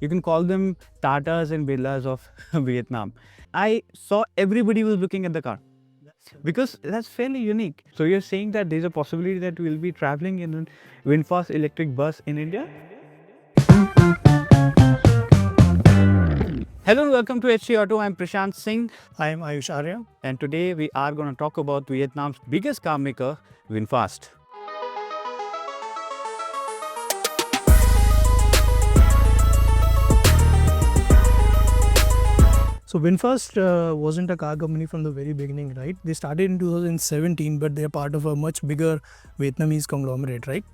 you can call them Tatas and Birlas of Vietnam. I saw everybody was looking at the car because that's fairly unique. So you're saying that there's a possibility that we'll be traveling in a VinFast electric bus in India? Hello and welcome to HC Auto. I'm Prashant Singh. I am Ayush Arya. And today we are going to talk about Vietnam's biggest car maker, VinFast. So VinFast wasn't a car company from the very beginning, right? They started in 2017, but they're part of a much bigger Vietnamese conglomerate, right?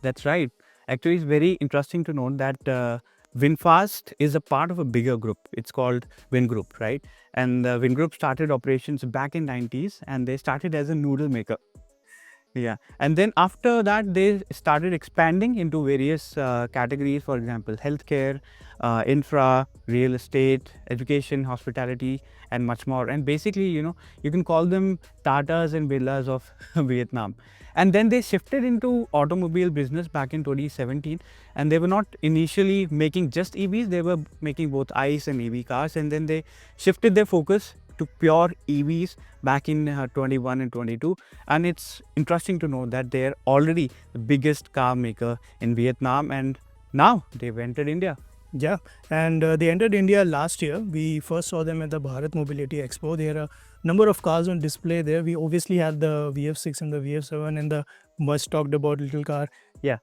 That's right. Actually, it's very interesting to note that VinFast is a part of a bigger group. It's called Vingroup, right? And Vingroup started operations back in 90s and they started as a noodle maker. Yeah, and then after that they started expanding into various categories, for example, healthcare, infra, real estate, education, hospitality, and much more. And basically, you can call them Tatas and Birlas of Vietnam. And then they shifted into automobile business back in 2017, and they were not initially making just EVs, they were making both ICE and EV cars, and then they shifted their focus to pure EVs back in 21 and 22. And it's interesting to know that they're already the biggest car maker in Vietnam, and now they've entered India. Yeah, and they entered India last year. We first saw them at the Bharat Mobility Expo. There are a number of cars on display there. We obviously had the VF6 and the VF7 and the much talked about little car. Yeah.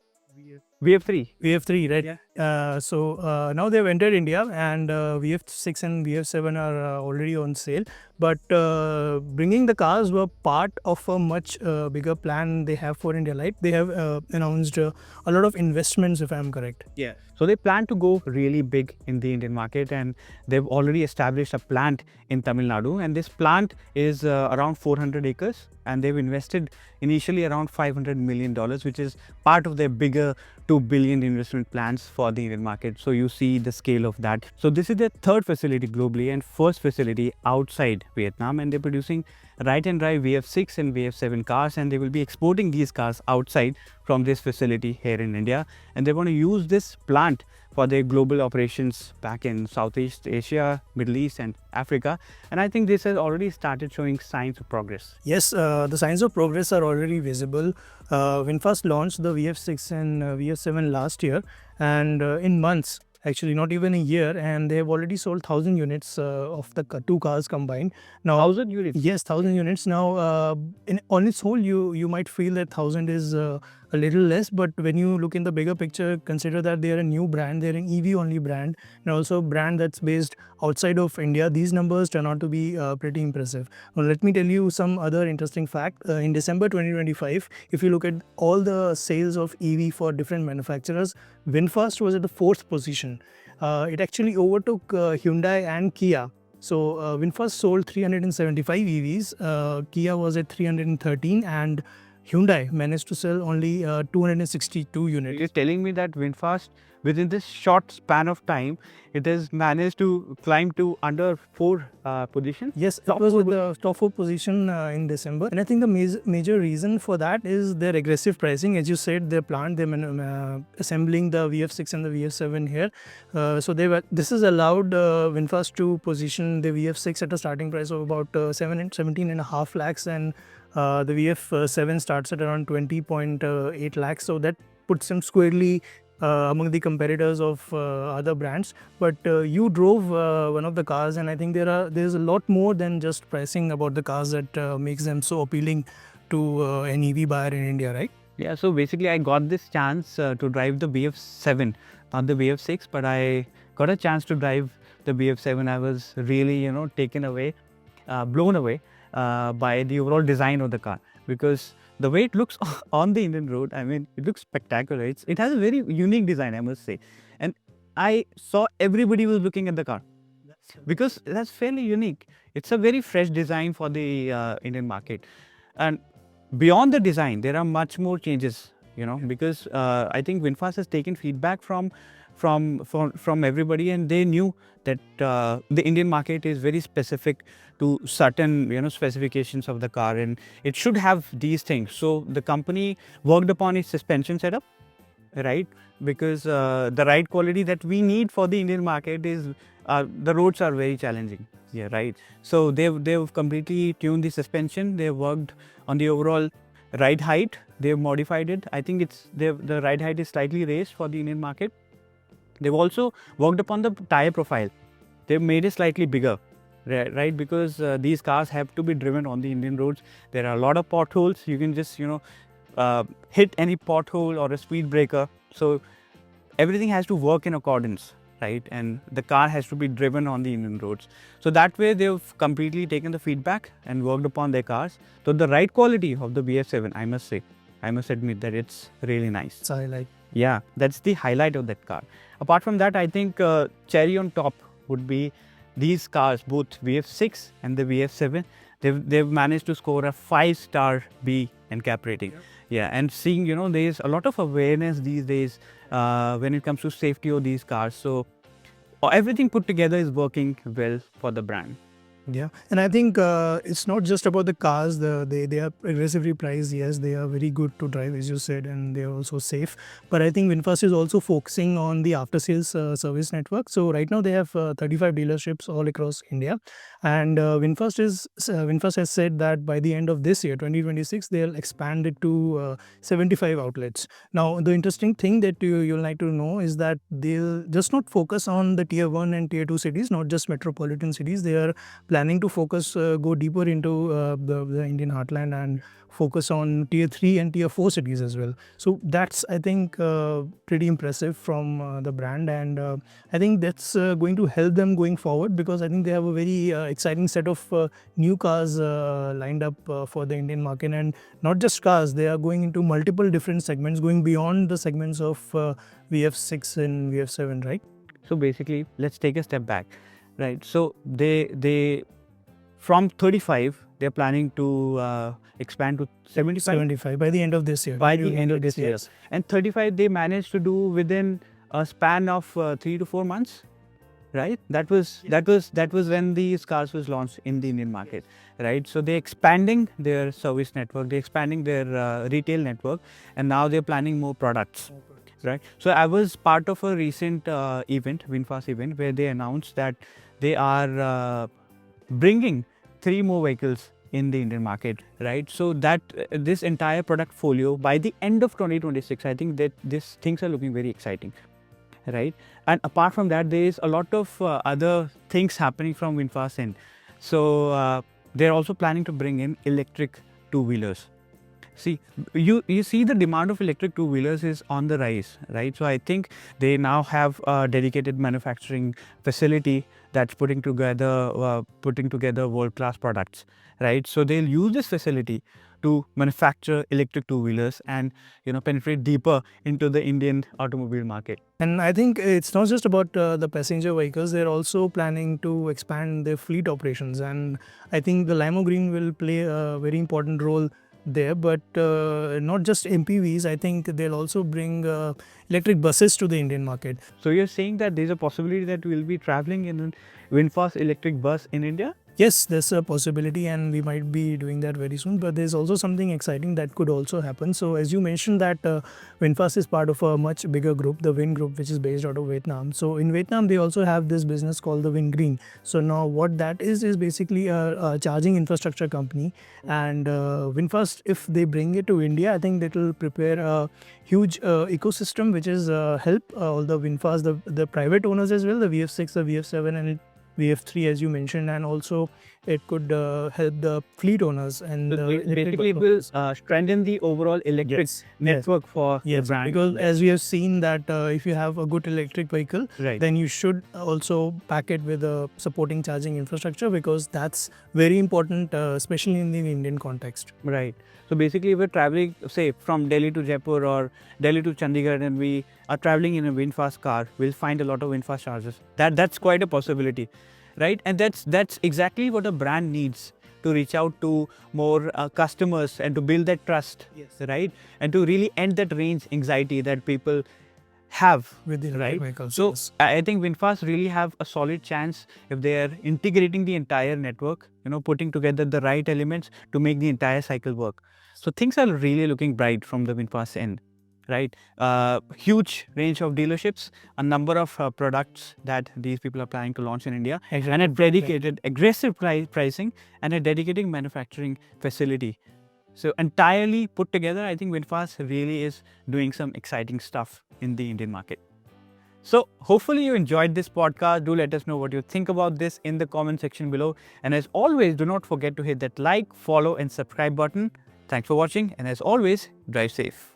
VF3. VF3, right? Yeah. So now they've entered India, and VF6 and VF7 are already on sale. But bringing the cars were part of a much bigger plan they have for India. Like they have announced a lot of investments, if I'm correct. Yeah. So they plan to go really big in the Indian market, and they've already established a plant in Tamil Nadu. And this plant is around 400 acres, and they've invested initially around $500 million, which is part of their bigger $2 billion investment plans for the Indian market. So you see the scale of that. So this is their third facility globally and first facility outside Vietnam, and they're producing right and drive VF6 and VF7 cars, and they will be exporting these cars outside from this facility here in India, and they want to use this plant for their global operations back in Southeast Asia, Middle East and Africa. And I think this has already started showing signs of progress. Yes, the signs of progress are already visible. VinFast launched the VF6 and VF7 last year, and in months, actually not even a year, and they have already sold 1,000 units of the two cars combined. Now 1,000 units? Yes, 1,000 units. Now on its whole, you might feel that 1,000 is a little less, but when you look in the bigger picture, consider that they are a new brand, they're an EV only brand, and also a brand that's based outside of India. These numbers turn out to be pretty impressive. Now, let me tell you some other interesting fact. In December 2025, if you look at all the sales of EV for different manufacturers, VinFast was at the 4th position. It actually overtook Hyundai and Kia. So VinFast sold 375 EVs, Kia was at 313, and Hyundai managed to sell only 262 units. You're telling me that VinFast, within this short span of time, it has managed to climb to under 4 positions? Yes, it was with the top 4 position in December. And I think the major reason for that is their aggressive pricing. As you said, their plant, they're assembling the VF6 and the VF7 here. This has allowed VinFast to position the VF6 at a starting price of about 17.5 lakhs, and the VF7 starts at around 20.8 lakhs. So that puts them squarely among the competitors of other brands. But you drove one of the cars, and I think there's a lot more than just pricing about the cars that makes them so appealing to an EV buyer in India, right? Yeah, so basically I got this chance to drive the VF7, not the VF6, but I got a chance to drive the VF7. I was really, taken away, blown away by the overall design of the car, because the way it looks on the Indian road, I mean, it looks spectacular. It has a very unique design, I must say. And I saw everybody was looking at the car because that's fairly unique. It's a very fresh design for the Indian market. And beyond the design, there are much more changes, because I think VinFast has taken feedback from everybody, and they knew that the Indian market is very specific to certain specifications of the car, and it should have these things. So the company worked upon its suspension setup. right? Because the ride quality that we need for the Indian market is the roads are very challenging. Yeah, right. So they've completely tuned the suspension. They've worked on the overall ride height. They've modified it. I think the ride height is slightly raised for the Indian market. They've also worked upon the tire profile. They've made it slightly bigger, right? Because these cars have to be driven on the Indian roads. There are a lot of potholes. You can just hit any pothole or a speed breaker. So everything has to work in accordance, right? And the car has to be driven on the Indian roads. So that way they've completely taken the feedback and worked upon their cars. So the ride quality of the VF7, I must admit that it's really nice. So I like. Yeah, that's the highlight of that car. Apart from that, I think cherry on top would be these cars, both VF6 and the VF7. They've managed to score a 5-star B NCAP rating. Yeah, and seeing, there's a lot of awareness these days when it comes to safety of these cars. So everything put together is working well for the brand. Yeah, and I think it's not just about the cars. They are aggressively priced. Yes, they are very good to drive, as you said, and they are also safe. But I think VinFast is also focusing on the after-sales service network. So right now they have 35 dealerships all across India, and VinFast has said that by the end of this year, 2026, they'll expand it to 75 outlets. Now, the interesting thing that you'll like to know is that they'll just not focus on the tier 1 and tier 2 cities, not just metropolitan cities. They are planning to focus, go deeper into the Indian heartland and focus on tier 3 and tier 4 cities as well. So that's, I think, pretty impressive from the brand, and I think that's going to help them going forward, because I think they have a very exciting set of new cars lined up for the Indian market. And not just cars, they are going into multiple different segments, going beyond the segments of VF6 and VF7, right? So basically, let's take a step back. Right. So they from 35, they're planning to expand to 75. 75 by the end of this year. By the end of this year. Yes. And 35, they managed to do within a span of 3 to 4 months. Right. That was when these cars was launched in the Indian market. Right. So they're expanding their service network. They're expanding their retail network, and now they're planning more products. Right. So I was part of a recent event, VinFast event, where they announced that they are bringing 3 more vehicles in the Indian market. Right. So that this entire product folio by the end of 2026, I think that these things are looking very exciting. Right. And apart from that, there is a lot of other things happening from VinFast's end. So they're also planning to bring in electric two-wheelers. See, you see the demand of electric two-wheelers is on the rise, right? So I think they now have a dedicated manufacturing facility that's putting together world-class products, right? So they'll use this facility to manufacture electric two-wheelers and penetrate deeper into the Indian automobile market. And I think it's not just about the passenger vehicles. They're also planning to expand their fleet operations, and I think the Limo Green will play a very important role there. But not just MPVs, I think they'll also bring electric buses to the Indian market. So you're saying that there's a possibility that we'll be traveling in a VinFast electric bus in India? Yes, there's a possibility, and we might be doing that very soon. But there's also something exciting that could also happen. So as you mentioned that VinFast is part of a much bigger group, the Vingroup, which is based out of Vietnam. So in Vietnam, they also have this business called the Vingreen. So now what that is basically a charging infrastructure company. And VinFast, if they bring it to India, I think that will prepare a huge ecosystem, which is help all the VinFast, the private owners as well, the VF6, the VF7, and VF3, as you mentioned, and also it could help the fleet owners. And basically it will strengthen the overall electric network for the brand. Because as we have seen that if you have a good electric vehicle, then you should also pack it with a supporting charging infrastructure, because that's very important, especially in the Indian context. Right. So basically, if we're traveling, say, from Delhi to Jaipur or Delhi to Chandigarh, and we are traveling in a VinFast car, we'll find a lot of VinFast chargers. That's quite a possibility, right? And that's exactly what a brand needs to reach out to more customers and to build that trust, right? And to really end that range anxiety that people have with the right vehicles. So I think VinFast really have a solid chance if they are integrating the entire network, putting together the right elements to make the entire cycle work. So things are really looking bright from the VinFast end. right? Huge range of dealerships, a number of products that these people are planning to launch in India, and a dedicated, aggressive pricing, and a dedicated manufacturing facility. So entirely put together, I think VinFast really is doing some exciting stuff in the Indian market. So hopefully you enjoyed this podcast. Do let us know what you think about this in the comment section below. And as always, do not forget to hit that like, follow and subscribe button. Thanks for watching, and as always, drive safe.